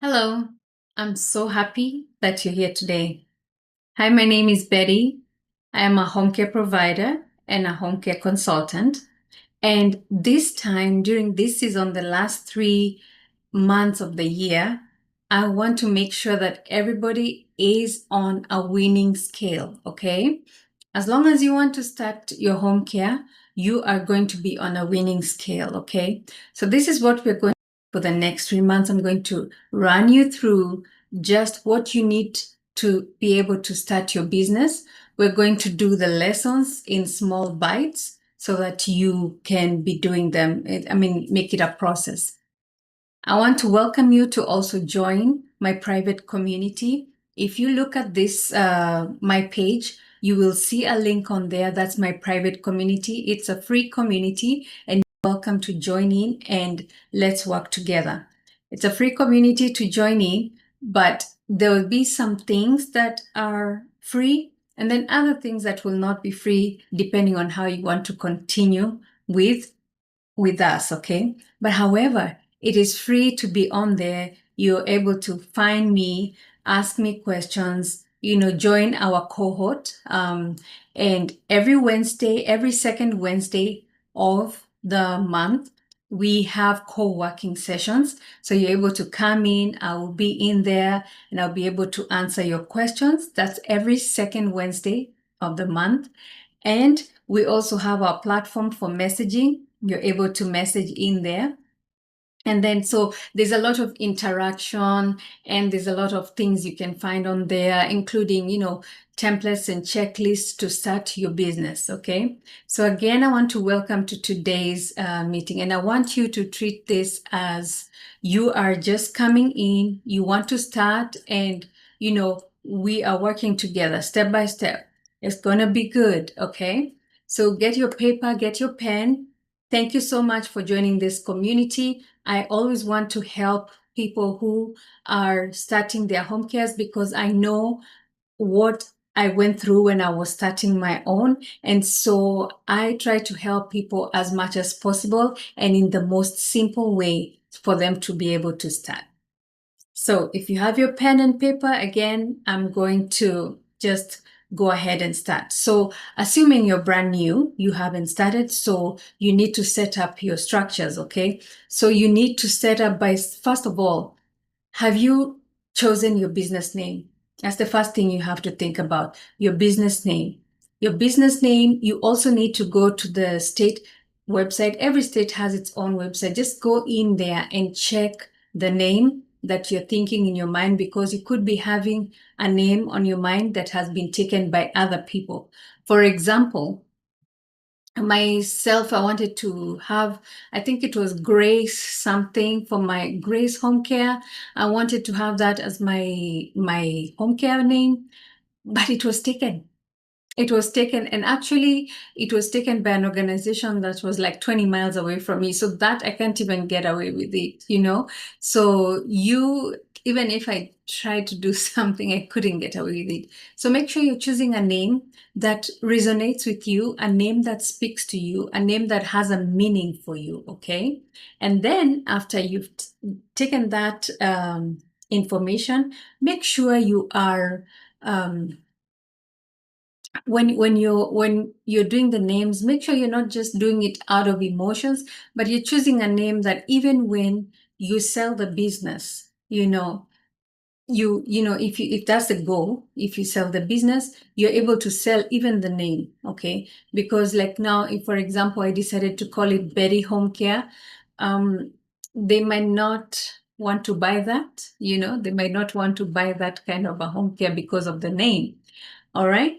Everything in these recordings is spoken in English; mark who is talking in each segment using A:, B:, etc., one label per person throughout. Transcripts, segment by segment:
A: Hello, I'm so happy that you're here today. Hi, my name is Betty. I am a home care provider and a home care consultant. And this time, during this season, the last 3 months of the year, I want to make sure that everybody is on a winning scale, okay? As long as you want to start your home care, you are going to be on a winning scale, okay? So this is what we're going to do for the next 3 months. I'm going to run you through just what you need to be able to start your business. We're going to do the lessons in small bites so that you can be doing them. Make it a process. I want to welcome you to also join my private community. If you look at this, my page, you will see a link on there. That's my private community. It's a free community and you're welcome to join in and let's work together. It's a free community to join in, but there will be some things that are free and then other things that will not be free depending on how you want to continue with us, okay? But however, it is free to be on there. You're able to find me, ask me questions, join our cohort. And every second Wednesday of the month, we have co-working sessions. So you're able to come in, I will be in there and I'll be able to answer your questions. That's every second Wednesday of the month. And we also have our platform for messaging. You're able to message in there. And then, so there's a lot of interaction and there's a lot of things you can find on there, including, templates and checklists to start your business. Okay. So again, I want to welcome to today's meeting and I want you to treat this as you are just coming in, you want to start and, we are working together step by step. It's going to be good. Okay. So get your paper, get your pen. Thank you so much for joining this community. I always want to help people who are starting their home cares because I know what I went through when I was starting my own. And so I try to help people as much as possible and in the most simple way for them to be able to start. So if you have your pen and paper, again, I'm going to just go ahead and start. So assuming you're brand new, you haven't started, so you need to set up your structures, okay? So you need to set up by, first of all, have you chosen your business name? That's the first thing you have to think about, your business name. Your business name, you also need to go to the state website. Every state has its own website. Just go in there and check the name that you're thinking in your mind because you could be having a name on your mind that has been taken by other people. For example, myself, I wanted to have, I think it was Grace something for my Grace Home Care. I wanted to have that as my home care name, but it was taken. It was taken, and actually, it was taken by an organization that was like 20 miles away from me. So that I can't even get away with it. So even if I tried to do something, I couldn't get away with it. So make sure you're choosing a name that resonates with you, a name that speaks to you, a name that has a meaning for you, okay? And then after you've taken that information, make sure you are when you're doing the names, make sure you're not just doing it out of emotions, but you're choosing a name that even when you sell the business, if that's the goal, if you sell the business, you're able to sell even the name, okay? Because like now, if for example I decided to call it Betty Home Care, they might not want to buy that, they might not want to buy that kind of a home care because of the name. All right.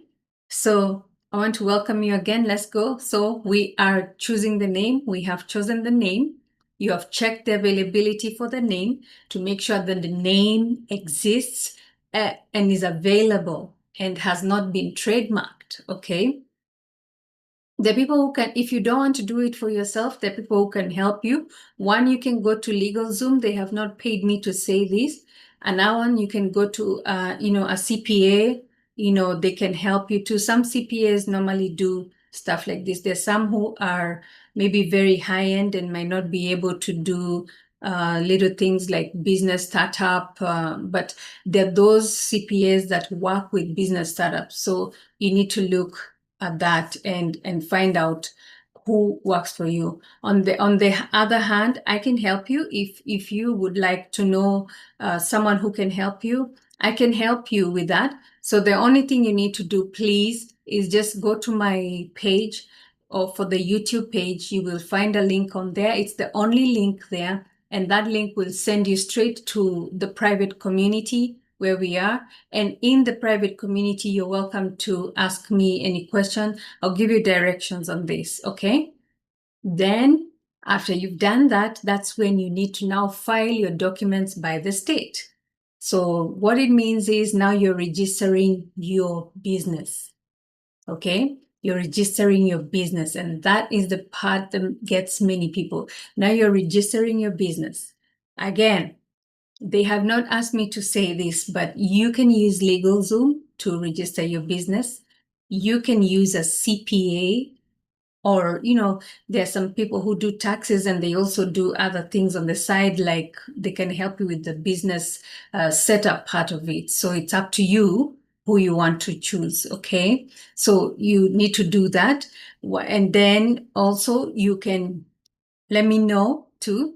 A: So I want to welcome you again. Let's go. So we are choosing the name. We have chosen the name. You have checked the availability for the name to make sure that the name exists and is available and has not been trademarked. Okay. The people who can, if you don't want to do it for yourself, the people who can help you. One, you can go to LegalZoom. They have not paid me to say this. Another one, you can go to, a CPA. They can help you too. Some CPAs normally do stuff like this. There's some who are maybe very high end and might not be able to do little things like business startup, but there are those CPAs that work with business startups. So you need to look at that and find out who works for you. On the other hand, I can help you if you would like to know someone who can help you. I can help you with that. So the only thing you need to do, please, is just go to my page, or for the YouTube page, you will find a link on there. It's the only link there, and that link will send you straight to the private community where we are. And in the private community, you're welcome to ask me any question. I'll give you directions on this, okay? Then, after you've done that, that's when you need to now file your documents by the state. So what it means is now you're registering your business, okay? You're registering your business, and that is the part that gets many people. Now you're registering your business. Again, they have not asked me to say this, but you can use LegalZoom to register your business. You can use a CPA, or, there are some people who do taxes and they also do other things on the side, like they can help you with the business setup part of it. So it's up to you who you want to choose, okay? So you need to do that. And then also you can let me know too.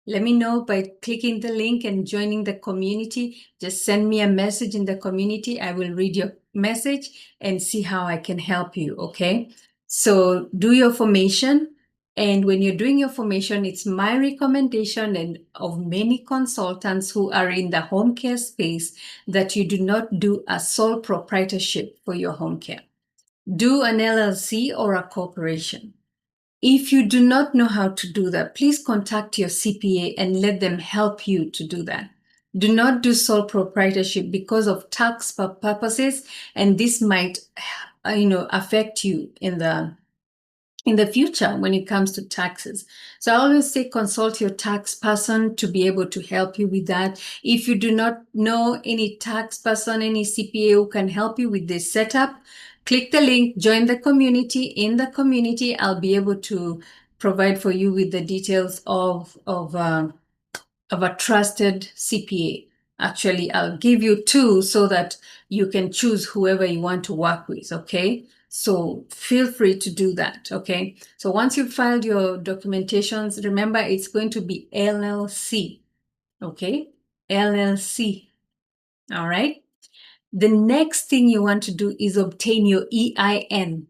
A: Let me know by clicking the link and joining the community. Just send me a message in the community. I will read your message and see how I can help you, okay? So do your formation. And when you're doing your formation, it's my recommendation and of many consultants who are in the home care space that you do not do a sole proprietorship for your home care. Do an LLC or a corporation. If you do not know how to do that, please contact your CPA and let them help you to do that. Do not do sole proprietorship because of tax purposes, and this might, affect you in the future when it comes to taxes. So I always say consult your tax person to be able to help you with that. If you do not know any tax person, any CPA who can help you with this setup, click the link, join the community. In the community, I'll be able to provide for you with the details of a trusted CPA. Actually, I'll give you two so that you can choose whoever you want to work with, okay? So feel free to do that, okay? So once you've filed your documentations, remember it's going to be LLC, okay? LLC, all right? The next thing you want to do is obtain your EIN.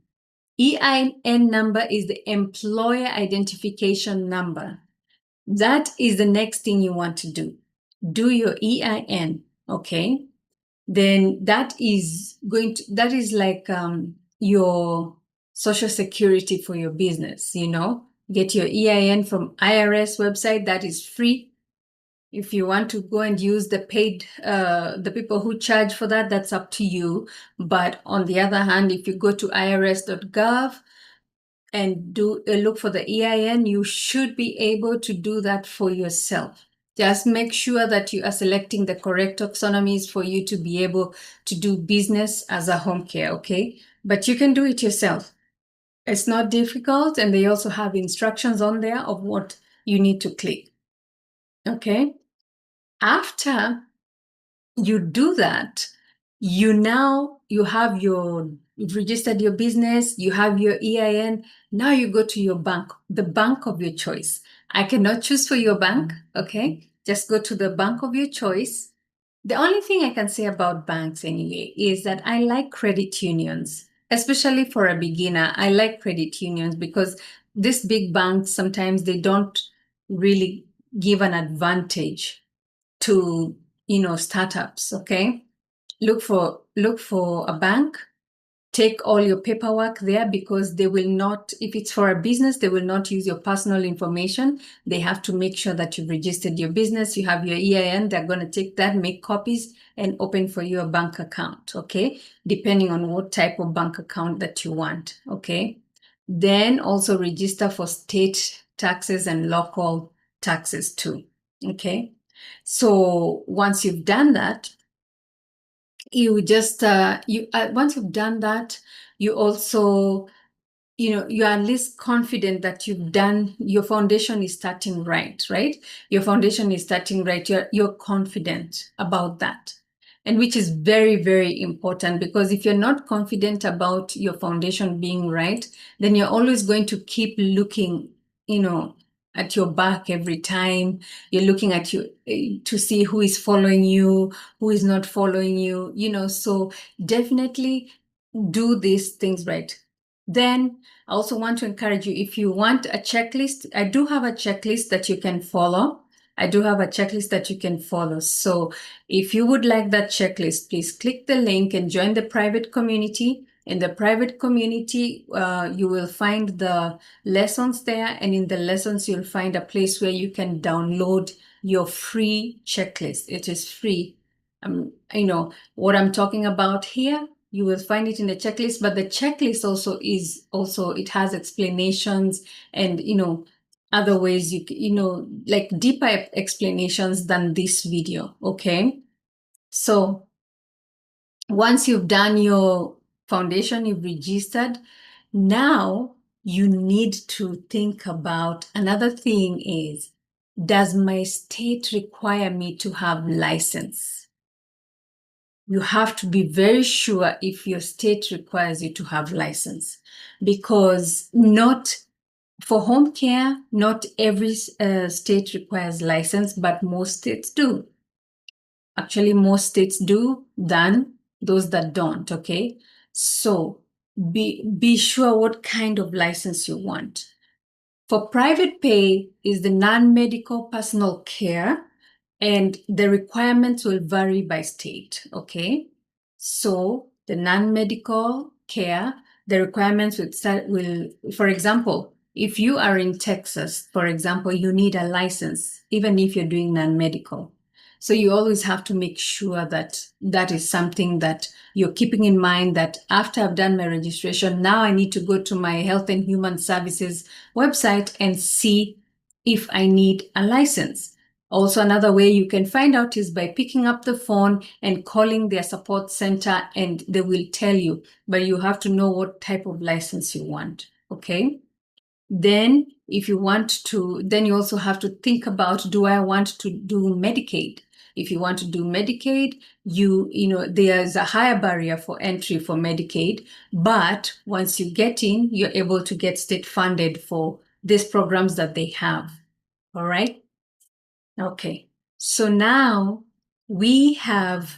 A: EIN number is the employer identification number. That is the next thing you want to do. Do your EIN, okay? Then that is like your social security for your business, Get your EIN from IRS website. That is free. If you want to go and use the paid, the people who charge for that, that's up to you. But on the other hand, if you go to irs.gov and do look for the EIN, you should be able to do that for yourself. Just make sure that you are selecting the correct taxonomies for you to be able to do business as a home care, okay? But you can do it yourself. It's not difficult, and they also have instructions on there of what you need to click, okay? After you do that, you've registered your business, you have your EIN. Now you go to your bank, the bank of your choice. I cannot choose for your bank, okay? Just go to the bank of your choice. The only thing I can say about banks anyway is that I like credit unions, especially for a beginner. I like credit unions because these big banks, sometimes they don't really give an advantage to, startups, okay? Look for a bank. Take all your paperwork there, because they will not, if it's for a business, they will not use your personal information. They have to make sure that you've registered your business, you have your EIN. They're going to take that, make copies, and open for you a bank account, okay? Depending on what type of bank account that you want, okay? Then also register for state taxes and local taxes too, okay? So once you've done that, you just once you've done that, you also you are at least confident that you've done, your foundation is starting right, right? Your foundation is starting right. You're confident about that. And which is very, very important, because if you're not confident about your foundation being right, then you're always going to keep looking, at your back every time. You're looking at you to see who is following you, who is not following you, so definitely do these things right. Then I also want to encourage you, if you want a checklist, I do have a checklist that you can follow. So if you would like that checklist, please click the link and join the private community. In the private community, you will find the lessons there. And in the lessons, you'll find a place where you can download your free checklist. It is free. What I'm talking about here, you will find it in the checklist, but the checklist it has explanations and, other ways like deeper explanations than this video. Okay. So once you've done your foundation, you've registered, now you need to think about another thing is, does my state require me to have license? You have to be very sure if your state requires you to have license, because not for home care, not every state requires license, but most states do. Actually, most states do than those that don't, okay? So be sure what kind of license you want. For private pay is the non-medical personal care, and the requirements will vary by state, okay? So the non-medical care, the requirements will, for example, if you are in Texas, for example, you need a license, even if you're doing non-medical. So you always have to make sure that that is something that you're keeping in mind, that after I've done my registration, now I need to go to my Health and Human Services website and see if I need a license. Also, another way you can find out is by picking up the phone and calling their support center, and they will tell you, but you have to know what type of license you want. Okay. Then if you want to, then you also have to think about, do I want to do Medicaid? If you want to do Medicaid, there's a higher barrier for entry for Medicaid, but once you get in, you're able to get state funded for these programs that they have. All right. Okay. So now we have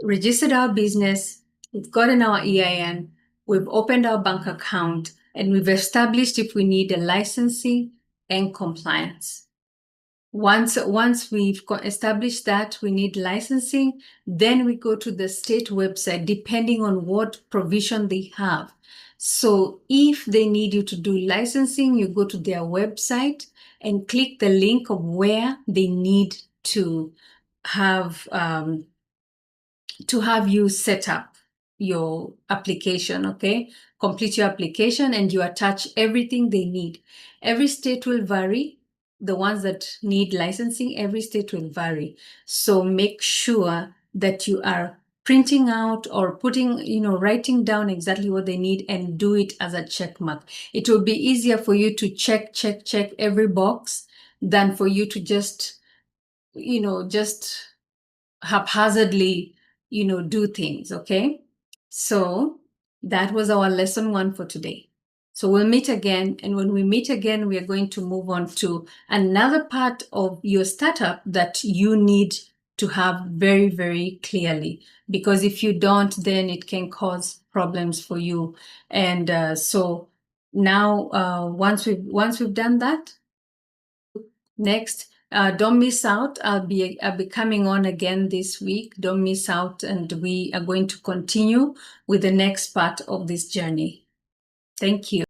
A: registered our business, we've gotten our EIN, we've opened our bank account, and we've established if we need a licensing and compliance. Once we've established that we need licensing, then we go to the state website, depending on what provision they have. So if they need you to do licensing, you go to their website and click the link of where they need to have you set up your application, okay? Complete your application and you attach everything they need. Every state will vary. The ones that need licensing, every state will vary. So make sure that you are printing out or writing down exactly what they need and do it as a check mark. It will be easier for you to check every box than for you to just haphazardly, do things, okay? So that was our lesson 1 for today. So we'll meet again. And when we meet again, we are going to move on to another part of your startup that you need to have very, very clearly. Because if you don't, then it can cause problems for you. And so now, once we've done that, next, don't miss out. I'll be coming on again this week. Don't miss out, and we are going to continue with the next part of this journey. Thank you.